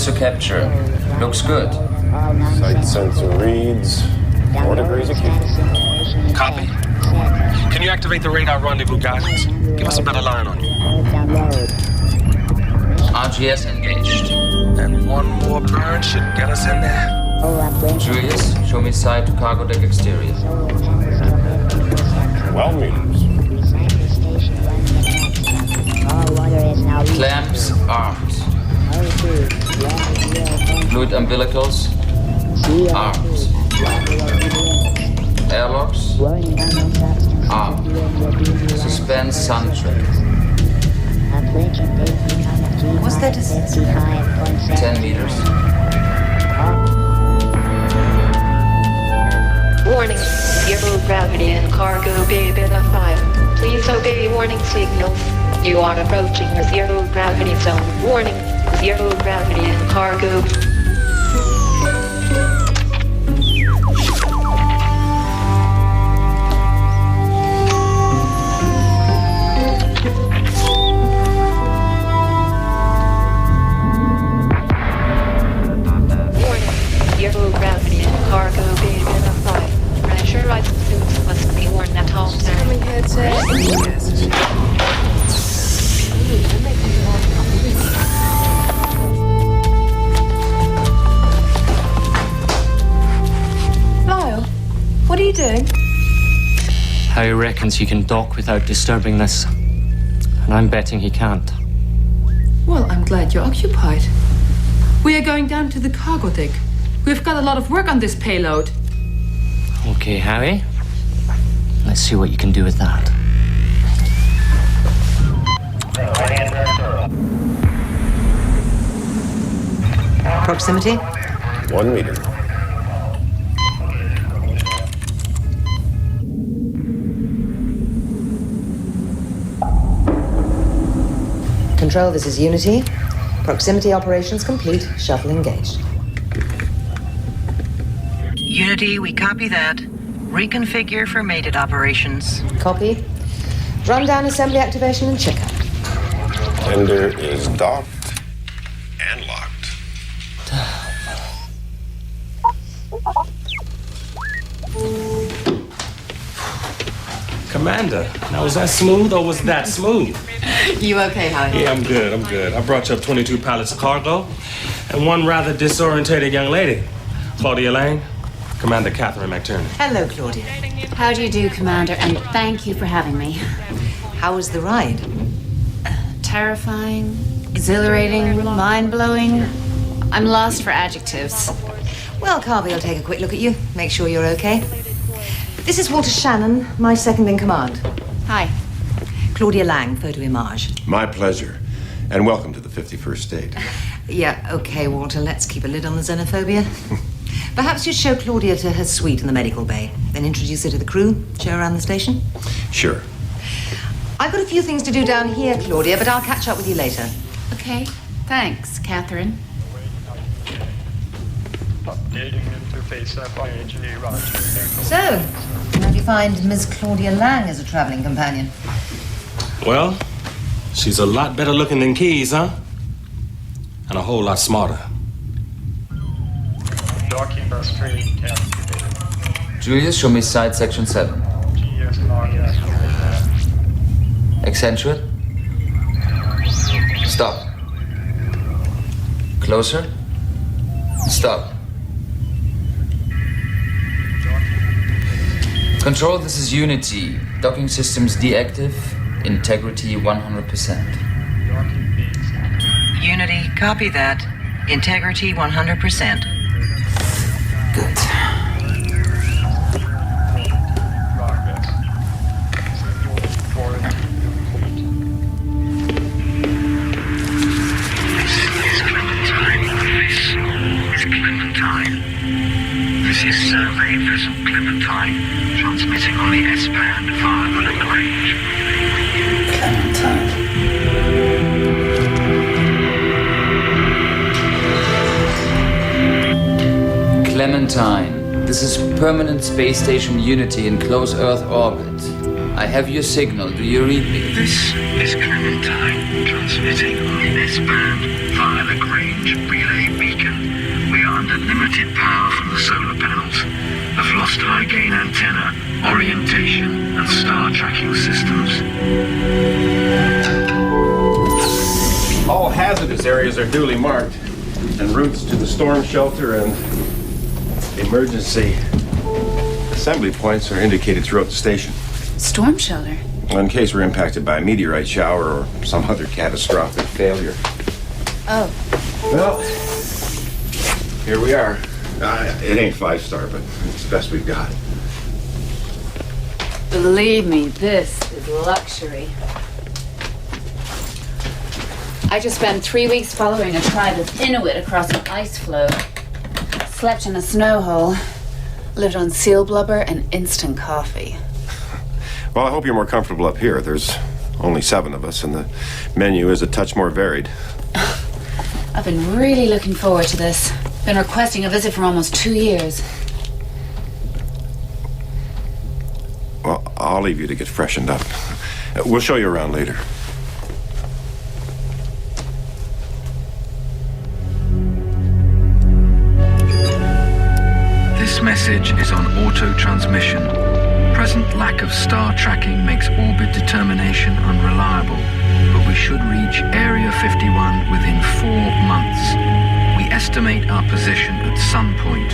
Closer capture. Looks good. Sight sensor reads 4 degrees acute. Copy. Can you activate the radar rendezvous guidance? Give us a better line on you. RGS engaged. And one more burn should get us in there. Julius, show me side to cargo deck exterior. 12 meters. Clamps armed. Fluid umbilicals armed. Airlocks armed. Suspend sun trap. What's that? 10 meters. Warning, zero gravity and cargo bay beta 5. Please obey warning signals. You are approaching the zero gravity zone. Warning, zero gravity and cargo. Warning, zero gravity and cargo bay beta 5. Pressurized suits must be worn at all times. Lyle, what are you doing? Harry reckons he can dock without disturbing this. And I'm betting he can't. Well, I'm glad you're occupied. We are going down to the cargo deck. We've got a lot of work on this payload. Okay, Harry. Let's see what you can do with that. Proximity? 1 meter. Control, this is Unity. Proximity operations complete. Shuttle engaged. Unity, we copy that. Reconfigure for mated operations. Copy. Run down assembly activation and checkout. Tender is docked and locked. Commander, now was that smooth or was that smooth? You okay, Harry? Yeah, I'm good. I brought you up 22 pallets of cargo and one rather disorientated young lady. Claudia Lang, Commander Catherine McTurney. Hello, Claudia. How do you do, Commander? And thank you for having me. How was the ride? Terrifying, exhilarating, mind-blowing. I'm lost for adjectives. Well, Carvey will take a quick look at you, make sure you're okay. This is Walter Shannon, my second in command. Hi. Claudia Lang, photo image. My pleasure. And welcome to the 51st state. Yeah, okay, Walter, let's keep a lid on the xenophobia. Perhaps you'd show Claudia to her suite in the medical bay, then introduce her to the crew, show her around the station. Sure. I've got a few things to do down here, Claudia, but I'll catch up with you later. Okay. Thanks, Catherine. Updating interface FIAG, roger. So, how do you find Ms. Claudia Lang as a traveling companion? Well, she's a lot better looking than Keys, huh? And a whole lot smarter. Docking bus training activated. Julius, show me side section 7. GS log activated. Accentuate. Stop. Closer. Stop. Control, this is Unity. Docking systems deactive. Integrity 100%. Unity, copy that. Integrity 100%. Good. This is Survey Vessel Clementine, transmitting on the S-band via the link range. Clementine, this is permanent space station Unity in close Earth orbit. I have your signal. Do you read me? This is Clementine, transmitting on the S-band via the Grange relay beacon. We are under limited power from the solar panels. Have lost high-gain antenna, orientation, and star tracking systems. All hazardous areas are duly marked, and routes to the storm shelter and emergency assembly points are indicated throughout the station. Storm shelter? In case we're impacted by a meteorite shower or some other catastrophic failure. Oh. Well, here we are. It ain't 5-star, but it's the best we've got. Believe me, this is luxury. I just spent 3 weeks following a tribe of Inuit across an ice floe. Slept in a snow hole. Lived on seal blubber and instant coffee. Well, I hope you're more comfortable up here. There's only 7 of us, and the menu is a touch more varied. I've been really looking forward to this. Been requesting a visit for almost 2 years. Well, I'll leave you to get freshened up. We'll show you around later. This message is on auto-transmission. Present lack of star tracking makes orbit determination unreliable, but we should reach Area 51 within 4 months. We estimate our position at Sunpoint,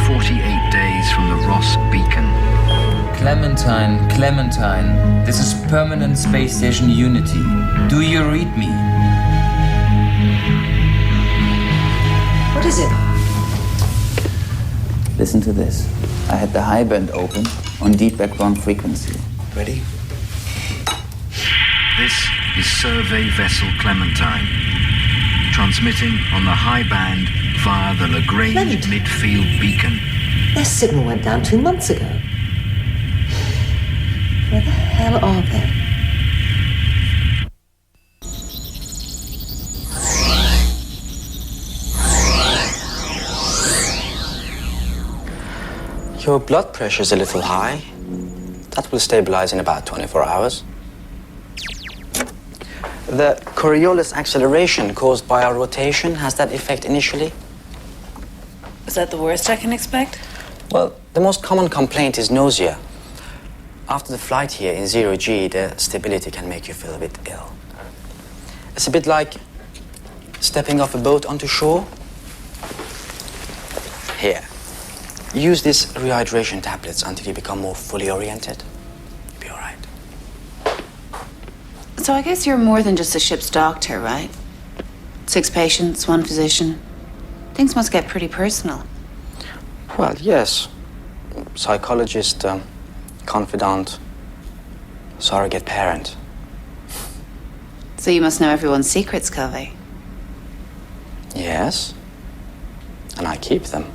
48 days from the Ross Beacon. Clementine, this is Permanent Space Station Unity. Do you read me? What is it? Listen to this. I had the high band open on deep background frequency. Ready? This is Survey Vessel Clementine, transmitting on the high band via the Lagrange midfield beacon. Their signal went down 2 months ago. Where the hell are they? Your blood pressure's a little high. That will stabilize in about 24 hours. The Coriolis acceleration caused by our rotation has that effect initially. Is that the worst I can expect? Well, the most common complaint is nausea. After the flight here in 0G, the stability can make you feel a bit ill. It's a bit like stepping off a boat onto shore. Here. Use these rehydration tablets until you become more fully oriented. You'll be all right. So I guess you're more than just a ship's doctor, right? 6 patients, 1 physician. Things must get pretty personal. Well, yes. Psychologist, confidant, surrogate parent. So you must know everyone's secrets, Covey. Yes. And I keep them.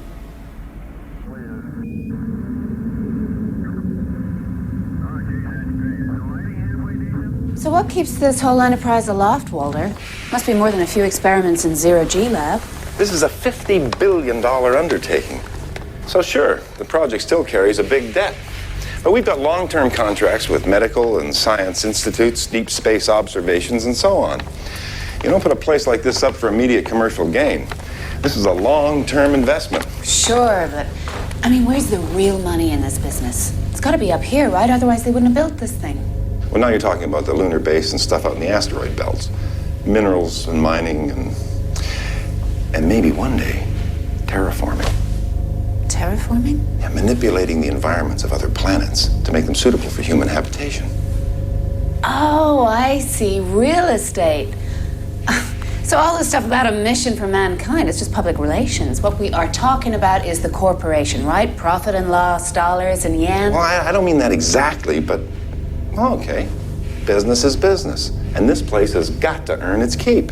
So what keeps this whole enterprise aloft, Walter? Must be more than a few experiments in 0G lab. This is a $50 billion undertaking. So sure, the project still carries a big debt. But we've got long-term contracts with medical and science institutes, deep space observations, and so on. You don't put a place like this up for immediate commercial gain. This is a long-term investment. Sure, but I mean, where's the real money in this business? It's got to be up here, right? Otherwise they wouldn't have built this thing. Well, now you're talking about the lunar base and stuff out in the asteroid belts. Minerals and mining and maybe one day, terraforming. Terraforming? Yeah, manipulating the environments of other planets to make them suitable for human habitation. Oh, I see. Real estate. So all this stuff about a mission for mankind is just public relations. What we are talking about is the corporation, right? Profit and loss, dollars and yen. Well, I don't mean that exactly, but okay. Business is business, and this place has got to earn its keep.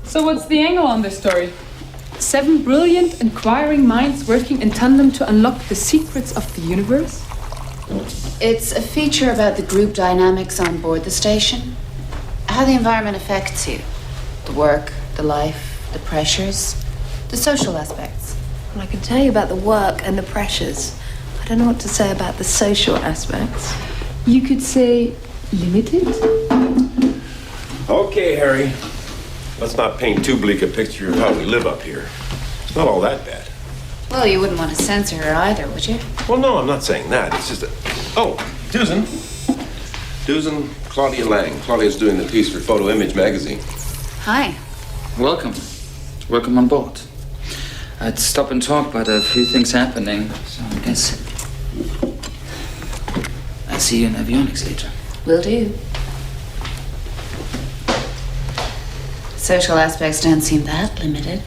So what's the angle on this story? 7 brilliant, inquiring minds working in tandem to unlock the secrets of the universe? It's a feature about the group dynamics on board the station. How the environment affects you. The work, the life, the pressures, the social aspects. Well, I can tell you about the work and the pressures. I don't know what to say about the social aspects. You could say limited? Okay, Harry. Let's not paint too bleak a picture of how we live up here. It's not all that bad. Well, you wouldn't want to censor her either, would you? Well, no, I'm not saying that. It's just that... Oh, Susan. Susan, Claudia Lang. Claudia's doing the piece for Photo Image magazine. Hi. Welcome. Welcome on board. I'd stop and talk, but a few things happening, so I guess I'll see you in avionics later. Will do. Social aspects don't seem that limited.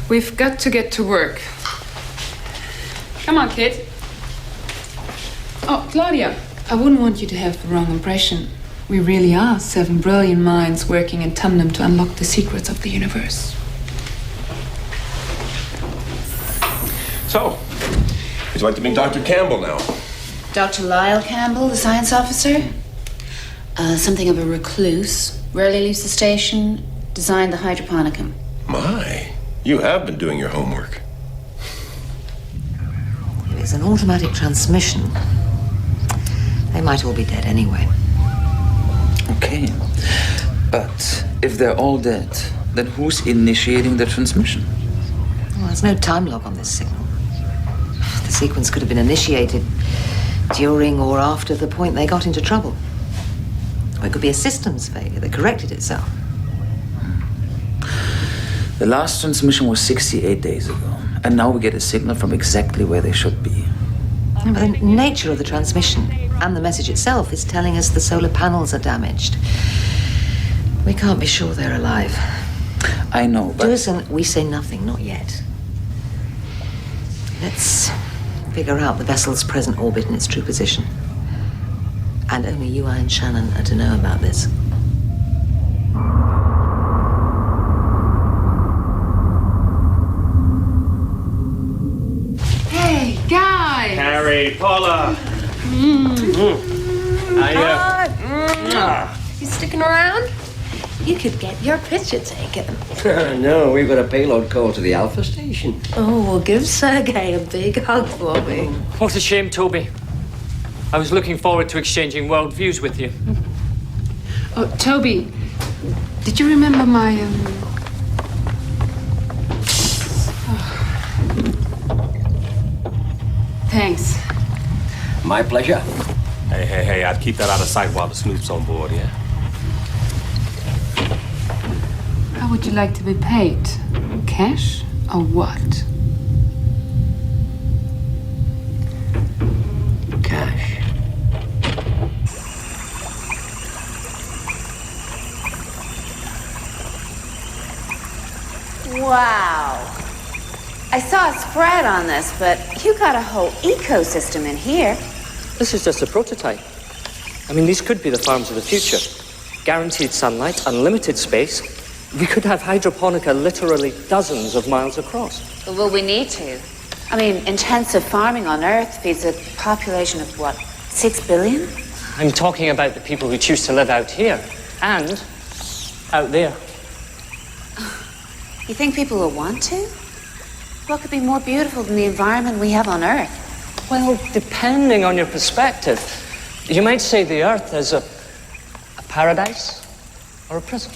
We've got to get to work. Come on, kid. Oh, Claudia, I wouldn't want you to have the wrong impression. We really are 7 brilliant minds working in tandem to unlock the secrets of the universe. So, would you like to meet Dr. Campbell now? Dr. Lyle Campbell, the science officer. Something of a recluse. Rarely leaves the station. Designed the hydroponicum. My, you have been doing your homework. If it's an automatic transmission, they might all be dead anyway. Okay, but if they're all dead, then who's initiating the transmission? Well, there's no time log on this signal. The sequence could have been initiated during or after the point they got into trouble. Or it could be a systems failure that corrected itself. The last transmission was 68 days ago, and now we get a signal from exactly where they should be. Yeah, but the nature of the transmission and the message itself is telling us the solar panels are damaged. We can't be sure they're alive. I know, but... Listen, we say nothing, not yet. Let's figure out the vessel's present orbit and its true position. And only you, I, and Shannon are to know about this. Hey, guys! Harry, Paula. You sticking around? You could get your picture taken. No, we've got a payload call to the Alpha Station. Oh, well, give Sergei a big hug for me. What a shame, Toby. I was looking forward to exchanging worldviews with you. Oh, Toby, did you remember my, Thanks. My pleasure. Hey, I'd keep that out of sight while the Snoop's on board, yeah? How would you like to be paid? Cash or what? Cash. Wow. I saw a spread on this, but you got a whole ecosystem in here. This is just a prototype. I mean, these could be the farms of the future. Guaranteed sunlight, unlimited space. We could have hydroponica literally dozens of miles across. But will we need to? I mean, intensive farming on Earth feeds a population of, what, 6 billion? I'm talking about the people who choose to live out here and out there. You think people will want to? What could be more beautiful than the environment we have on Earth? Well, depending on your perspective, you might say the Earth is a paradise or a prison.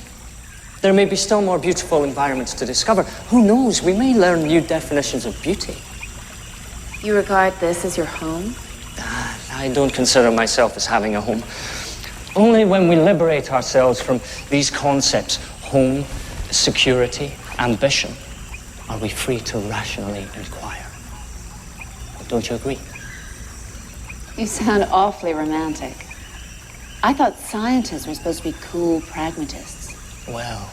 There may be still more beautiful environments to discover. Who knows? We may learn new definitions of beauty. You regard this as your home? I don't consider myself as having a home. Only when we liberate ourselves from these concepts, home, security, ambition, are we free to rationally inquire. Don't you agree? You sound awfully romantic. I thought scientists were supposed to be cool pragmatists. Well,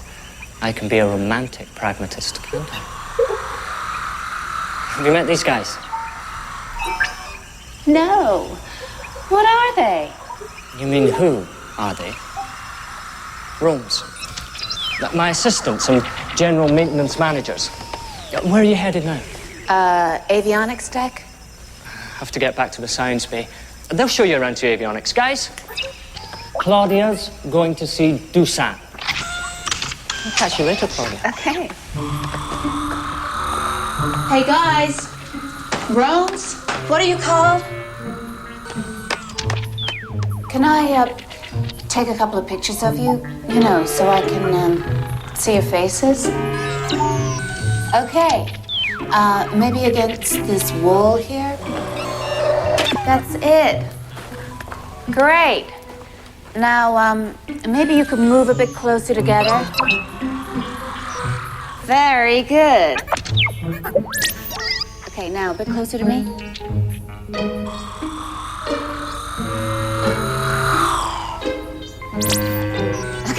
I can be a romantic pragmatist, can't I? Have you met these guys? No. What are they? You mean who are they? Rome's. My assistants and general maintenance managers. Where are you headed now? Avionics deck? Have to get back to the science bay. They'll show you around to avionics. Guys, Claudia's going to see Dusan. I'll catch you later, Claudia. Okay. Hey, guys. Rome's? What are you called? Can I take a couple of pictures of you? You know, so I can see your faces? Okay. Maybe against this wall here? That's it. Great. Now, maybe you could move a bit closer together. Very good. Okay, now a bit closer to me.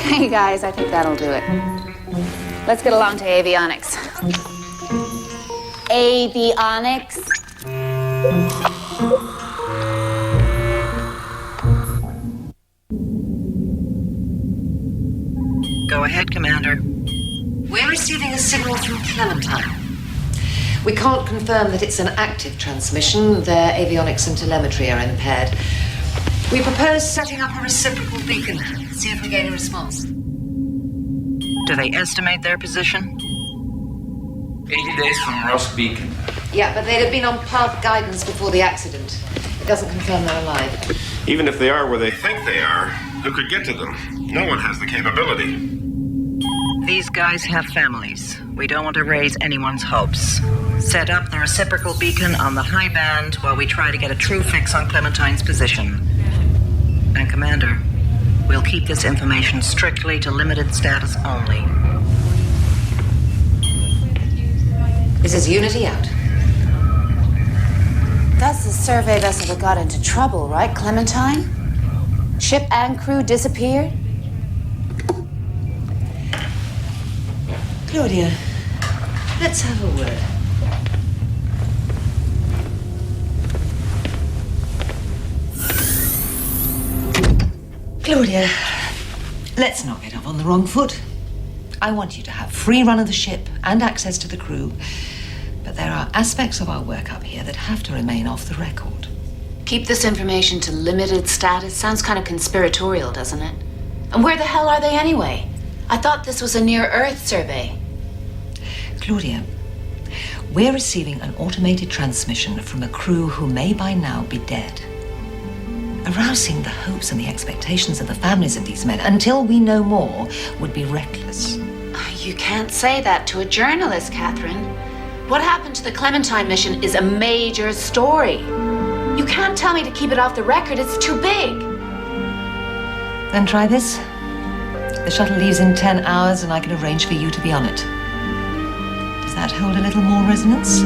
Okay, guys, I think that'll do it. Let's get along to avionics. Avionics. Go ahead, Commander. We're receiving a signal from Clementine. We can't confirm that it's an active transmission. Their avionics and telemetry are impaired. We propose setting up a reciprocal beacon. See if we gain a response. Do they estimate their position? 80 days from Ross Beacon. Yeah, but they'd have been on path guidance before the accident. It doesn't confirm they're alive. Even if they are where they think they are, who could get to them? No one has the capability. These guys have families. We don't want to raise anyone's hopes. Set up the reciprocal beacon on the high band while we try to get a true fix on Clementine's position. And Commander, we'll keep this information strictly to limited status only. This is Unity out. That's the survey vessel that got into trouble, right, Clementine? Ship and crew disappeared? Claudia, let's have a word. Claudia, let's not get off on the wrong foot. I want you to have free run of the ship and access to the crew. But there are aspects of our work up here that have to remain off the record. Keep this information to limited status sounds kind of conspiratorial, doesn't it? And where the hell are they anyway? I thought this was a near-Earth survey. Claudia, we're receiving an automated transmission from a crew who may by now be dead. Arousing the hopes and the expectations of the families of these men until we know more would be reckless. You can't say that to a journalist, Catherine. What happened to the Clementine mission is a major story. You can't tell me to keep it off the record. It's too big. Then try this. The shuttle leaves in 10 hours and I can arrange for you to be on it. Does that hold a little more resonance?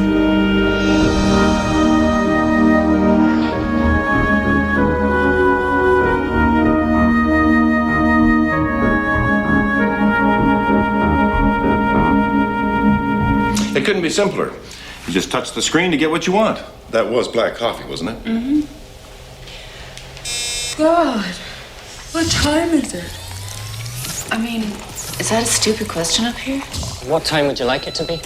It couldn't be simpler. You just touch the screen to get what you want. That was black coffee, wasn't it? Mm-hmm. God, what time is it? I mean, is that a stupid question up here? What time would you like it to be?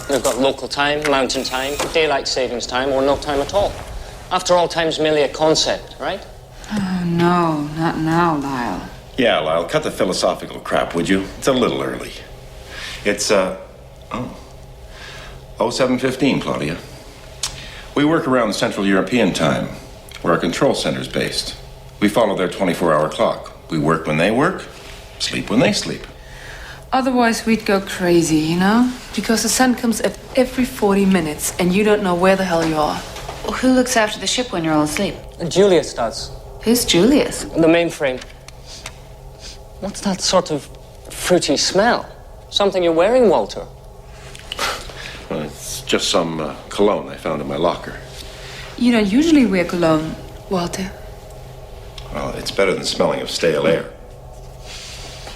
We've got local time, mountain time, daylight savings time, or no time at all. After all, time's merely a concept, right? Oh, no, not now, Lyle. Yeah, Lyle, cut the philosophical crap, would you? It's a little early. It's, 07:15, Claudia. We work around Central European time, where our control center's based. We follow their 24-hour clock. We work when they work, sleep when they sleep. Otherwise, we'd go crazy, you know? Because the sun comes up every 40 minutes and you don't know where the hell you are. Well, who looks after the ship when you're all asleep? Julius does. Who's Julius? The mainframe. What's that sort of fruity smell? Something you're wearing, Walter? It's just some cologne I found in my locker. You don't usually wear cologne, Walter. Well, it's better than smelling of stale air.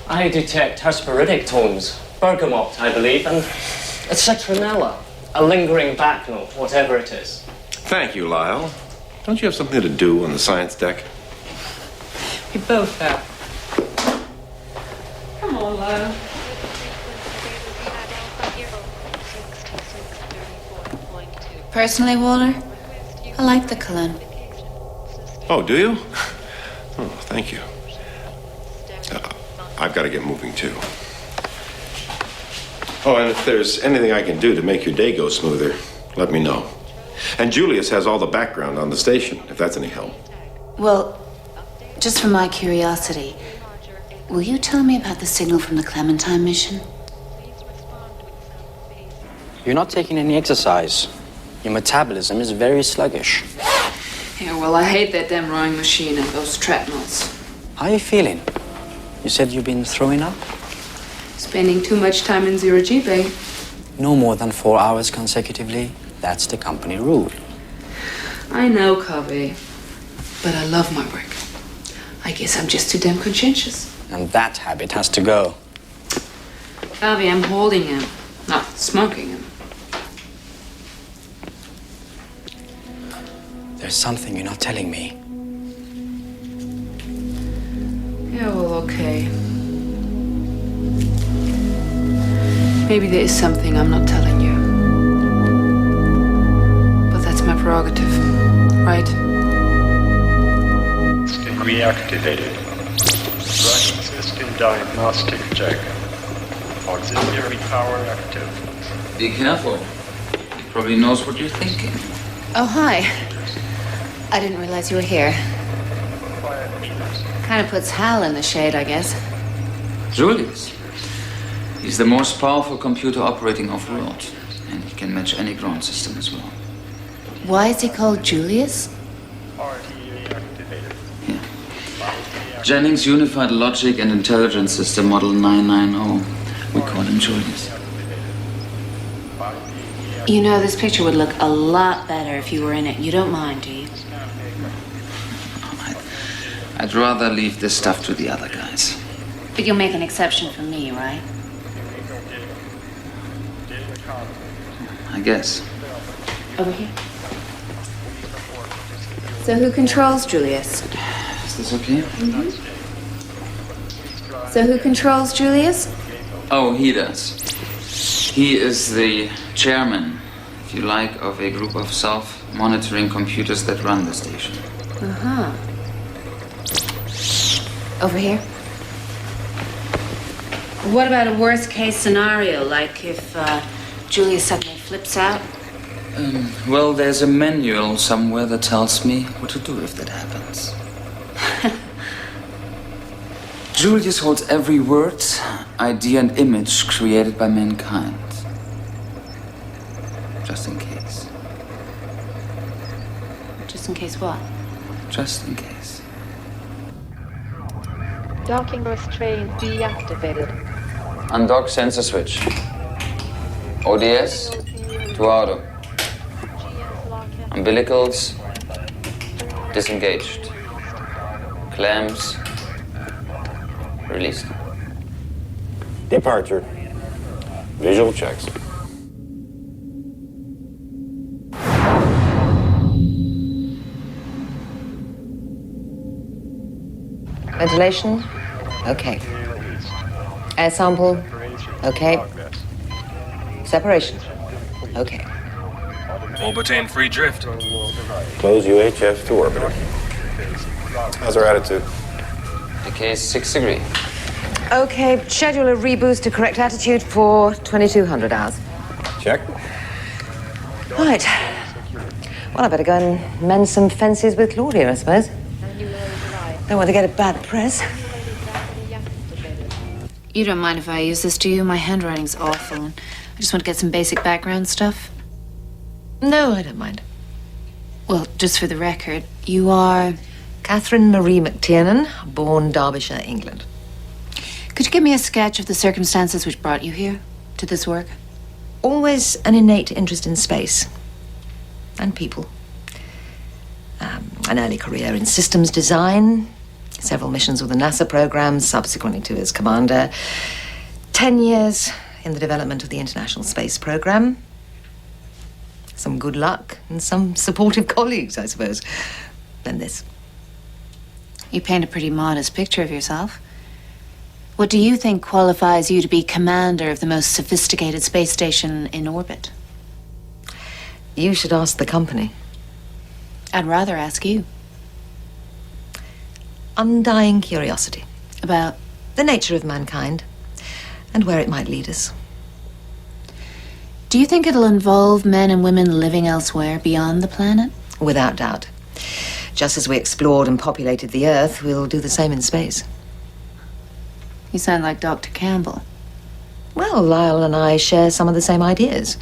I detect hesperidic tones, bergamot, I believe, and a citronella, a lingering back note, whatever it is. Thank you, Lyle. Don't you have something to do on the science deck? We both have. Come on, Lyle. Personally, Walter, I like the cologne. Oh, do you? Oh, thank you. I've got to get moving, too. Oh, and if there's anything I can do to make your day go smoother, let me know. And Julius has all the background on the station, if that's any help. Well, just for my curiosity, will you tell me about the signal from the Clementine mission? You're not taking any exercise. Your metabolism is very sluggish. Yeah, well, I hate that damn rowing machine and those treadmills. How are you feeling? You said you've been throwing up? Spending too much time in zero-G, babe. No more than 4 hours consecutively. That's the company rule. I know, Covey. But I love my work. I guess I'm just too damn conscientious. And that habit has to go. Covey, I'm holding him, not smoking him. There's something you're not telling me. Yeah, well, okay. Maybe there is something I'm not telling you. But that's my prerogative, right? System reactivated. Running system diagnostic check. Auxiliary power active. Be careful. He probably knows what you're thinking. Oh, hi. I didn't realize you were here. Quiet meters. Kind of puts Hal in the shade, I guess. Julius. He's the most powerful computer operating off-world. And he can match any ground system as well. Why is he called Julius? RTA activated. Jennings Unified Logic and Intelligence System Model 990. We call him Julius. You know, this picture would look a lot better if you were in it. You don't mind, do you? I'd rather leave this stuff to the other guys. But you'll make an exception for me, right? I guess. Over here. So who controls Julius? Is this okay? So who controls Julius? Oh, he does. He is the chairman, if you like, of a group of self-monitoring computers that run the station. Uh-huh. Over here. What about a worst-case scenario, like if Julius suddenly flips out? Well, there's a manual somewhere that tells me what to do if that happens. Julius holds every word, idea, and image created by mankind. Just in case. Just in case what? Just in case. Docking restraint deactivated. Undock sensor switch. ODS to auto. Umbilicals disengaged. Clamps released. Departure. Visual checks. Ventilation? Okay. Air sample? Okay. Separation? Okay. Orbiting free drift. Close UHF to orbiter. How's our attitude? Decay 6 degree. Okay, schedule a reboost to correct attitude for 2200 hours. Check. Right. Well, I better go and mend some fences with Claudia, I suppose. Don't want to get a bad press. You don't mind if I use this, do you? My handwriting's awful. And I just want to get some basic background stuff. No, I don't mind. Well, just for the record, you are... Catherine Marie McTiernan, born Derbyshire, England. Could you give me a sketch of the circumstances which brought you here, to this work? Always an innate interest in space. And people. An early career in systems design, several missions with the NASA program, subsequently to as commander, 10 years in the development of the International Space Program. Some good luck and some supportive colleagues, I suppose. Then this. You paint a pretty modest picture of yourself. What do you think qualifies you to be commander of the most sophisticated space station in orbit? You should ask the company. I'd rather ask you. Undying curiosity. About? The nature of mankind and where it might lead us. Do you think it'll involve men and women living elsewhere beyond the planet? Without doubt. Just as we explored and populated the Earth, we'll do the same in space. You sound like Dr. Campbell. Well, Lyle and I share some of the same ideas.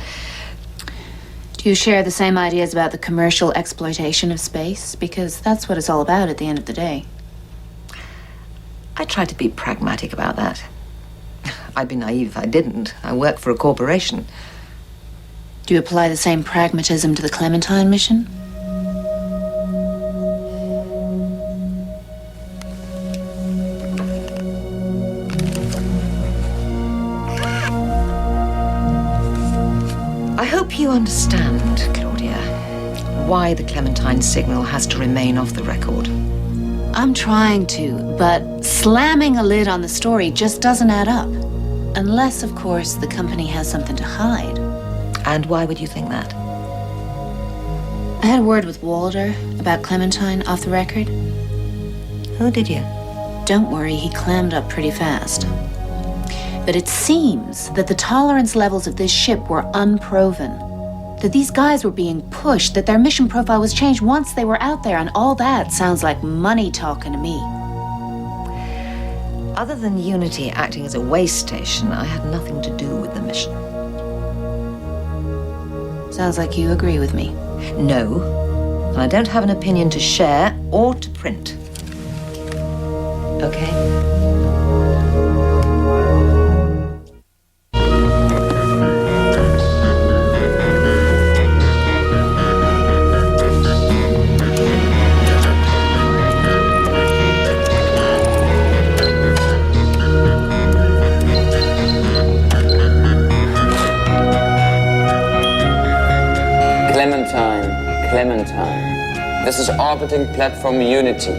Do you share the same ideas about the commercial exploitation of space? Because that's what it's all about at the end of the day. I try to be pragmatic about that. I'd be naive if I didn't. I work for a corporation. Do you apply the same pragmatism to the Clementine mission? I hope you understand, Claudia, why the Clementine signal has to remain off the record. I'm trying to, but slamming a lid on the story just doesn't add up. Unless, of course, the company has something to hide. And why would you think that? I had a word with Walter about Clementine off the record. Who did you? Don't worry, he clammed up pretty fast. But it seems that the tolerance levels of this ship were unproven. That these guys were being pushed, that their mission profile was changed once they were out there, and all that sounds like money talking to me. Other than Unity acting as a way station, I had nothing to do with the mission. Sounds like you agree with me. No, and I don't have an opinion to share or to print. Okay? Clementine. This is orbiting platform Unity.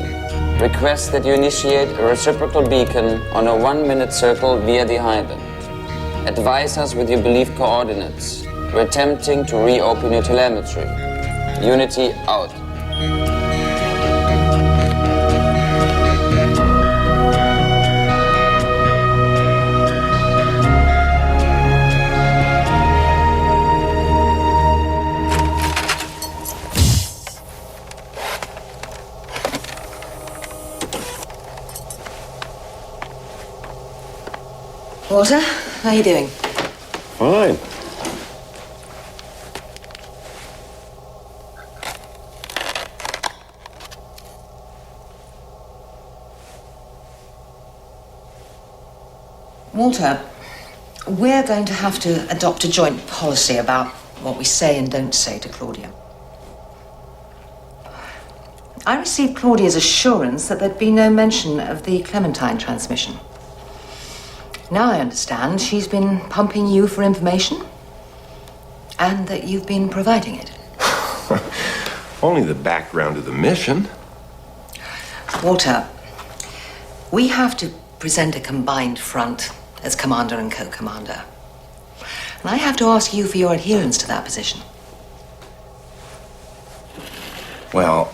Request that you initiate a reciprocal beacon on a 1-minute circle via the island. Advise us with your believed coordinates. We're attempting to reopen your telemetry. Unity out. Walter, how are you doing? Fine. Walter, we're going to have to adopt a joint policy about what we say and don't say to Claudia. I received Claudia's assurance that there'd be no mention of the Clementine transmission. Now I understand she's been pumping you for information and that you've been providing it. Only the background of the mission. Walter, we have to present a combined front as commander and co-commander. And I have to ask you for your adherence to that position. Well,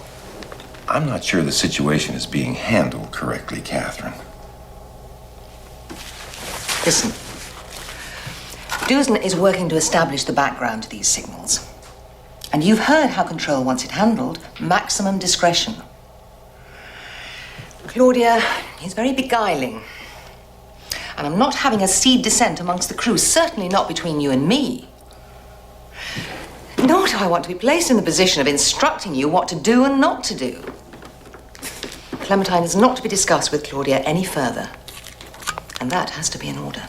I'm not sure the situation is being handled correctly, Catherine. Listen, Dusan is working to establish the background to these signals. And you've heard how Control wants it handled. Maximum discretion. Claudia is very beguiling. And I'm not having a seed descent amongst the crew, certainly not between you and me. Nor do I want to be placed in the position of instructing you what to do and not to do. Clementine is not to be discussed with Claudia any further. And that has to be in order.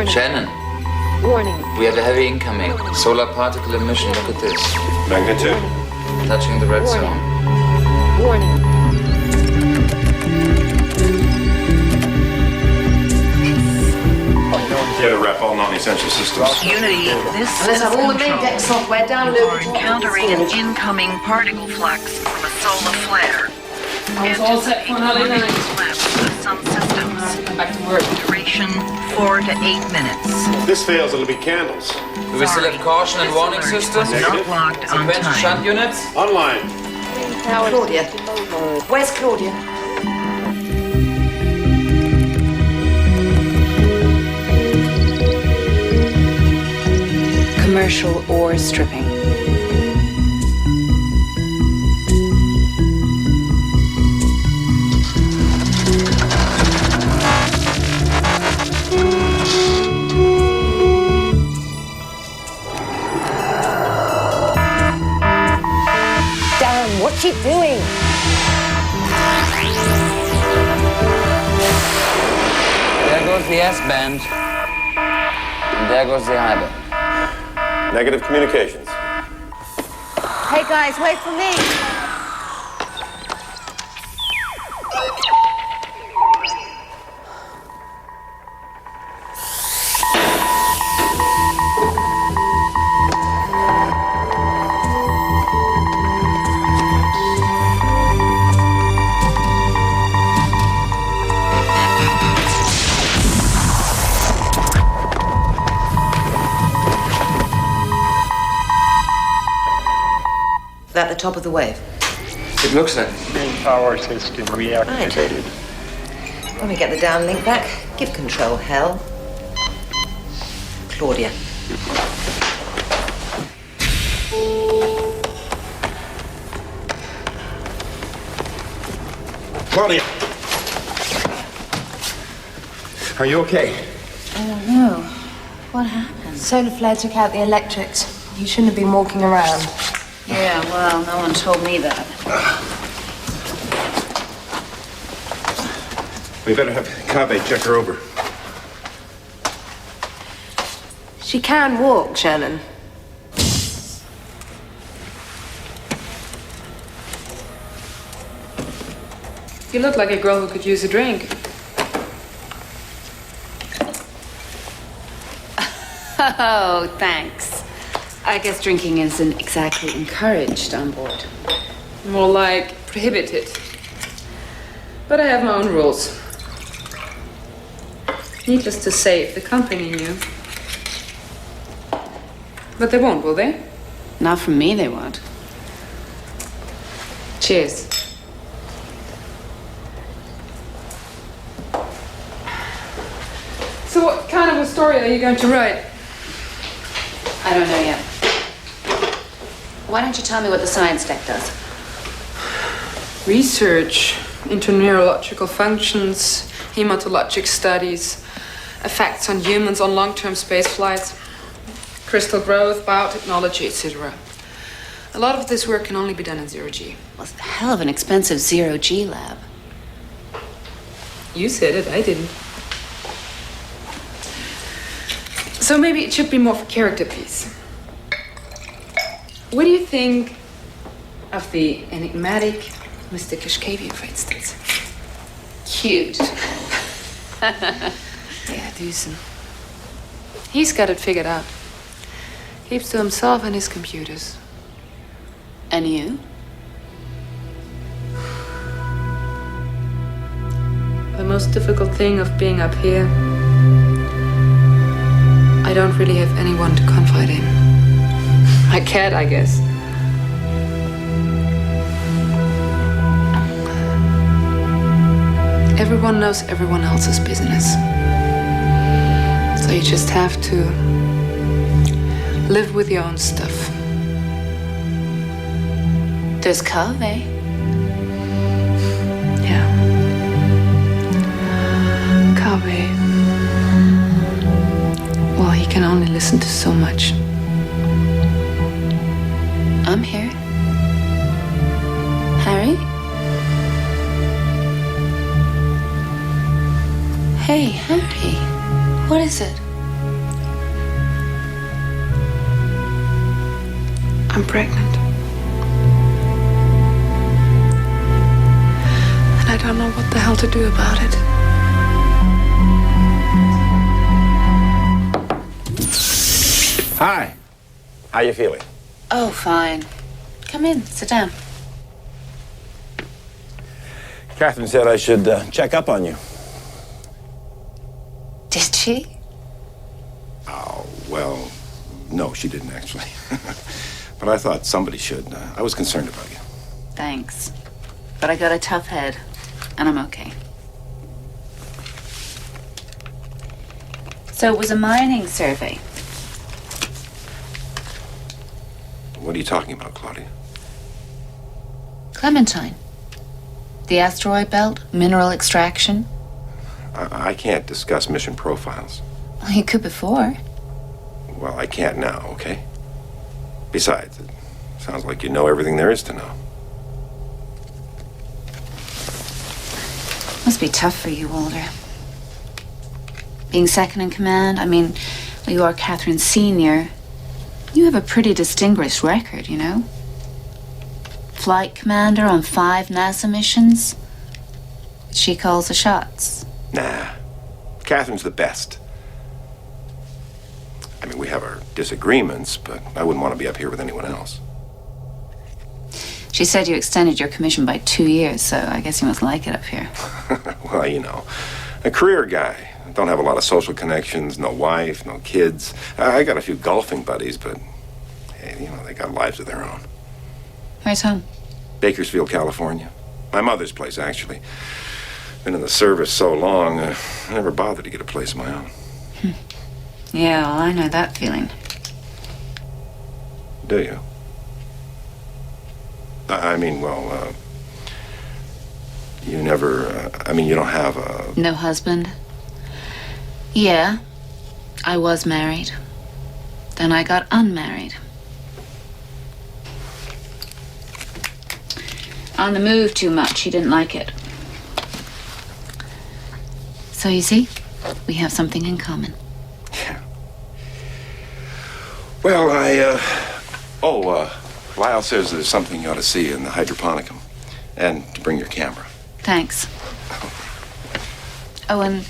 Shannon. Warning. We have a heavy incoming. Solar particle emission. Look at this. Magnitude? Touching the red zone. Warning. Unknown Yeah, to wrap all non-essential systems. Unity, this Let's is have all the main control. deck software downloaded. You are encountering an incoming particle flux from a solar flare. I was all set for another night. Collapse of some systems. Come back to work. Duration 4 to 8 minutes. If this fails, it'll be candles. Do we still have caution and warning systems? Not locked on Sequential time. shunt units? Online. Claudia. Where's Claudia? Commercial ore stripping. Damn, what's she doing? There goes the S-band. And there goes the high band. Negative communications. Hey guys, wait for me. At the top of the wave. It looks like it. Main power system reactivated. When we get the downlink back, give control hell. Claudia. Claudia! Are you okay? I don't know. What happened? Solar flare took out the electrics. You shouldn't have been walking around. Yeah, well, no one told me that. We better have Kave check her over. She can walk, Shannon. You look like a girl who could use a drink. Oh, thanks. I guess drinking isn't exactly encouraged on board. More like prohibited. But I have my own rules. Needless to say, if the company knew. But they won't, will they? Not from me, they won't. Cheers. So what kind of a story are you going to write? I don't know yet. Why don't you tell me what the science deck does? Research into neurological functions, hematologic studies, effects on humans on long-term space flights, crystal growth, biotechnology, etc. A lot of this work can only be done in zero-G. Well, it's a hell of an expensive zero-G lab. You said it, I didn't. So maybe it should be more for character piece. What do you think of the enigmatic Mr. Kashkavian, for instance? Cute. Yeah, decent. He's got it figured out. Keeps to himself and his computers. And you? The most difficult thing of being up here, I don't really have anyone to confide in. My cat, I guess. Everyone knows everyone else's business. So you just have to live with your own stuff. There's Kave. Yeah. Kave. Well, he can only listen to so much. I'm here. Harry? Hey, Harry. What is it? I'm pregnant. And I don't know what the hell to do about it. Hi. How you feeling? Oh, fine. Come in, sit down. Catherine said I should check up on you. Did she? Oh, well, no, she didn't actually. But I thought somebody should. I was concerned about you. Thanks. But I got a tough head, and I'm okay. So it was a mining survey. What are you talking about, Claudia? Clementine. The asteroid belt, mineral extraction. I can't discuss mission profiles. Well, you could before. Well, I can't now, okay? Besides, it sounds like you know everything there is to know. Must be tough for you, Walter. Being second in command, I mean, well, you are Catherine's senior. You have a pretty distinguished record, you know? Flight commander on 5 NASA missions. She calls the shots. Nah. Catherine's the best. I mean, we have our disagreements, but I wouldn't want to be up here with anyone else. She said you extended your commission by 2 years, so I guess you must like it up here. Well, you know, a career guy. Don't have a lot of social connections, no wife, no kids. I got a few golfing buddies, but, hey, you know, they got lives of their own. Where's home? Bakersfield, California. My mother's place, actually. Been in the service so long, I never bothered to get a place of my own. Yeah, well, I know that feeling. Do you? I mean, well, you never, you don't have a... No husband? Yeah, I was married. Then I got unmarried. On the move too much, he didn't like it. So you see, we have something in common. Yeah. Well, Lyle says there's something you ought to see in the hydroponicum. And to bring your camera. Thanks. Oh, and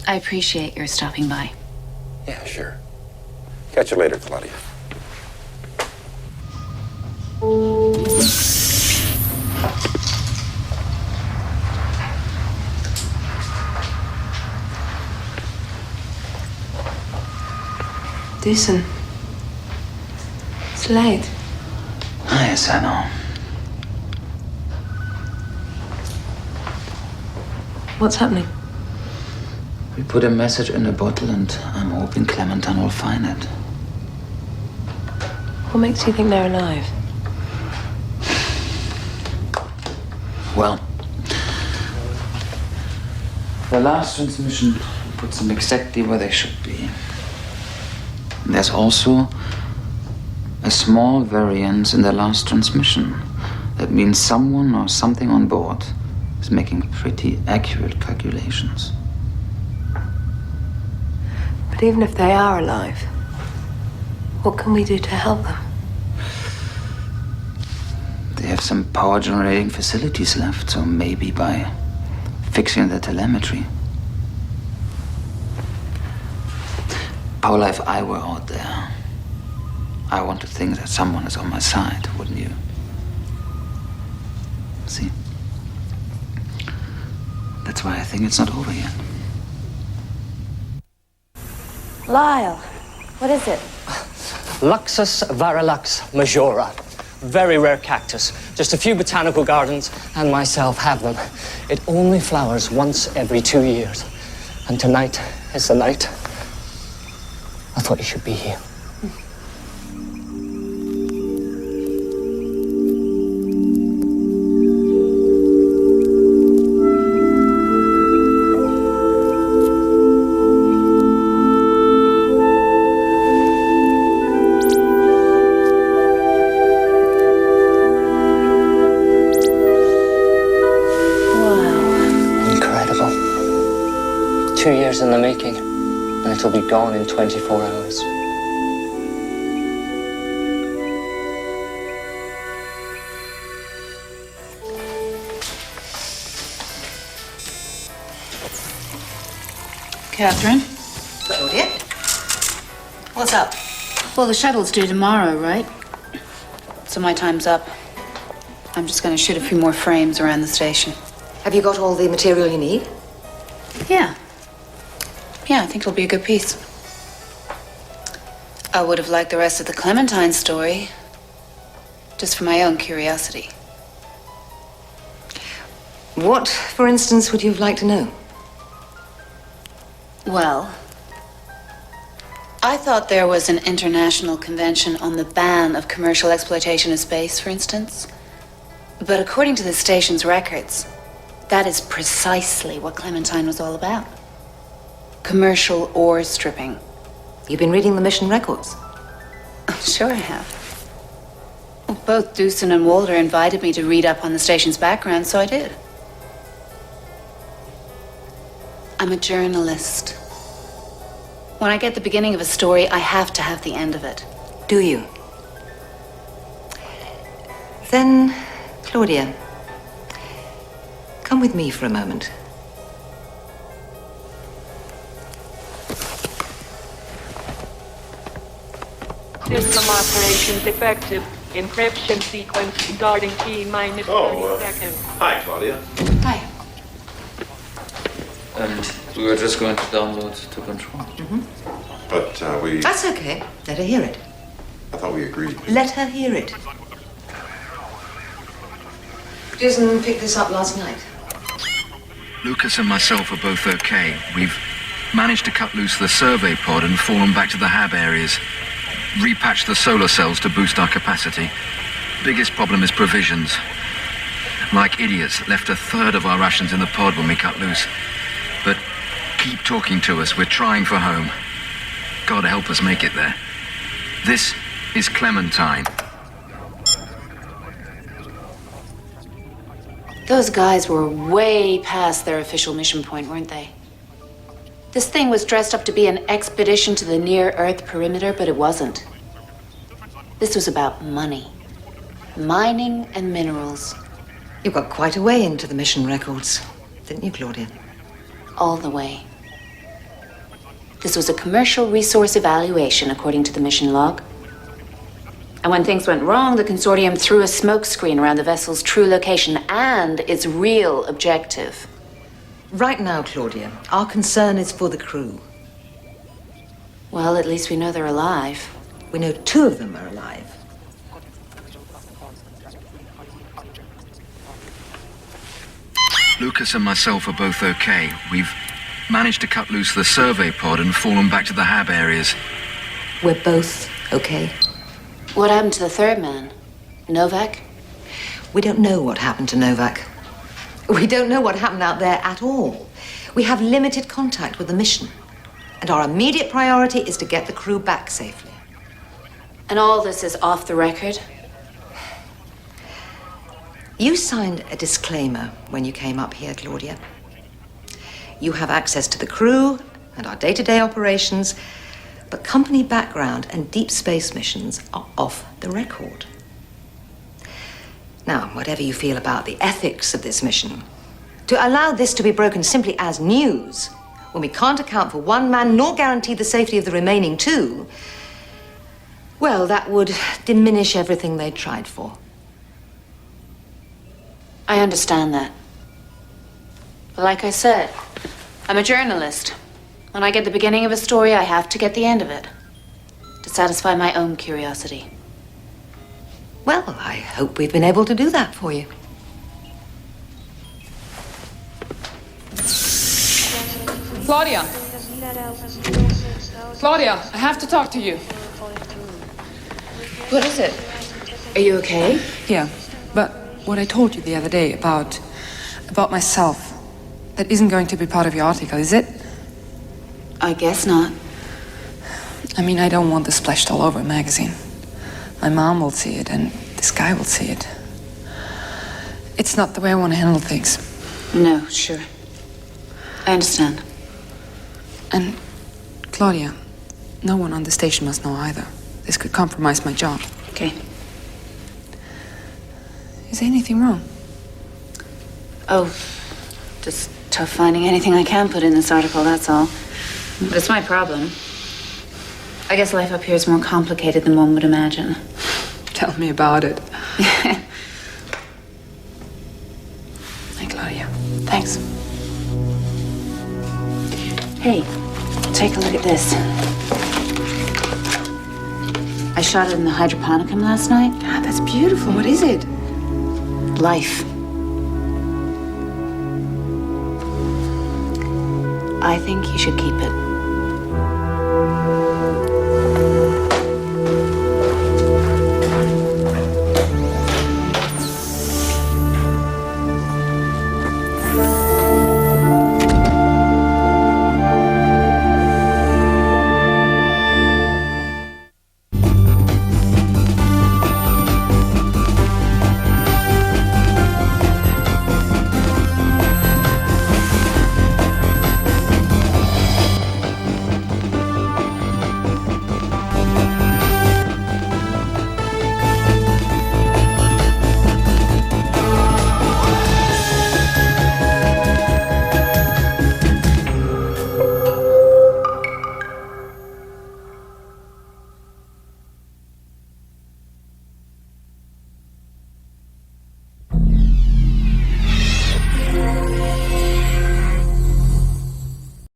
I appreciate your stopping by. Yeah, sure. Catch you later, Claudia. Listen. It's late. Yes, I know. What's happening? We put a message in a bottle and I'm hoping Clementine will find it. What makes you think they're alive? Well, the last transmission puts them exactly where they should be. There's also a small variance in the last transmission. That means someone or something on board is making pretty accurate calculations. But even if they are alive, what can we do to help them? They have some power generating facilities left, so maybe by fixing the telemetry. Paula, if I were out there, I want to think that someone is on my side, wouldn't you? See? That's why I think it's not over yet. Lyle, what is it? Luxus varilux majora. Very rare cactus. Just a few botanical gardens and myself have them. It only flowers once every 2 years. And tonight is the night. I thought you should be here. In the making, and it'll be gone in 24 hours. Catherine? Claudia? What's up? Well, the shuttle's due tomorrow, right? So my time's up. I'm just gonna shoot a few more frames around the station. Have you got all the material you need? Yeah. Yeah, I think it'll be a good piece. I would have liked the rest of the Clementine story, just for my own curiosity. What, for instance, would you have liked to know? Well, I thought there was an international convention on the ban of commercial exploitation of space, for instance. But according to the station's records, that is precisely what Clementine was all about. Commercial ore stripping. You've been reading the mission records? Sure I have. Both Doosan and Walter invited me to read up on the station's background, so I did. I'm a journalist. When I get the beginning of a story, I have to have the end of it. Do you? Then, Claudia, come with me for a moment. System operation defective. Encryption sequence starting T-minus 30 seconds. Hi, Claudia. Hi. And we were just going to download to control. But we... That's okay. Let her hear it. I thought we agreed. Let her hear it. Jason picked this up last night. Lucas and myself are both okay. We've managed to cut loose the survey pod and fallen back to the hab areas. Repatched the solar cells to boost our capacity. Biggest problem is provisions. Like idiots, left a third of our rations in the pod when we cut loose. But keep talking to us. We're trying for home. God help us make it there. This is Clementine. Those guys were way past their official mission point, weren't they? This thing was dressed up to be an expedition to the near-Earth perimeter, but it wasn't. This was about money. Mining and minerals. You got quite a way into the mission records, didn't you, Claudia? All the way. This was a commercial resource evaluation, according to the mission log. And when things went wrong, the consortium threw a smokescreen around the vessel's true location and its real objective. Right now, Claudia, our concern is for the crew. Well, at least we know they're alive. We know 2 of them are alive. Lucas and myself are both okay. We've managed to cut loose the survey pod and fallen back to the hab areas. We're both okay. What happened to the third man? Novak? We don't know what happened to Novak. We don't know what happened out there at all. We have limited contact with the mission. And our immediate priority is to get the crew back safely. And all this is off the record? You signed a disclaimer when you came up here, Claudia. You have access to the crew and our day-to-day operations, but company background and deep space missions are off the record. Now, whatever you feel about the ethics of this mission, to allow this to be broken simply as news, when we can't account for 1 man nor guarantee the safety of the remaining 2, well, that would diminish everything they tried for. I understand that. But like I said, I'm a journalist. When I get the beginning of a story, I have to get the end of it. To satisfy my own curiosity. Well, I hope we've been able to do that for you. Claudia! Claudia, I have to talk to you. What is it? Are you okay? Yeah, but what I told you the other day about myself, that isn't going to be part of your article, is it? I guess not. I mean, I don't want this splashed all over a magazine. My mom will see it, and this guy will see it. It's not the way I want to handle things. No, sure. I understand. And, Claudia, no one on the station must know either. This could compromise my job. Okay. Is there anything wrong? Oh, just tough finding anything I can put in this article, that's all. But it's my problem. I guess life up here is more complicated than one would imagine. Tell me about it. Hey, Claudia. Thanks. Hey, take a look at this. I shot it in the hydroponicum last night. Ah, that's beautiful. What is it? Life. I think you should keep it.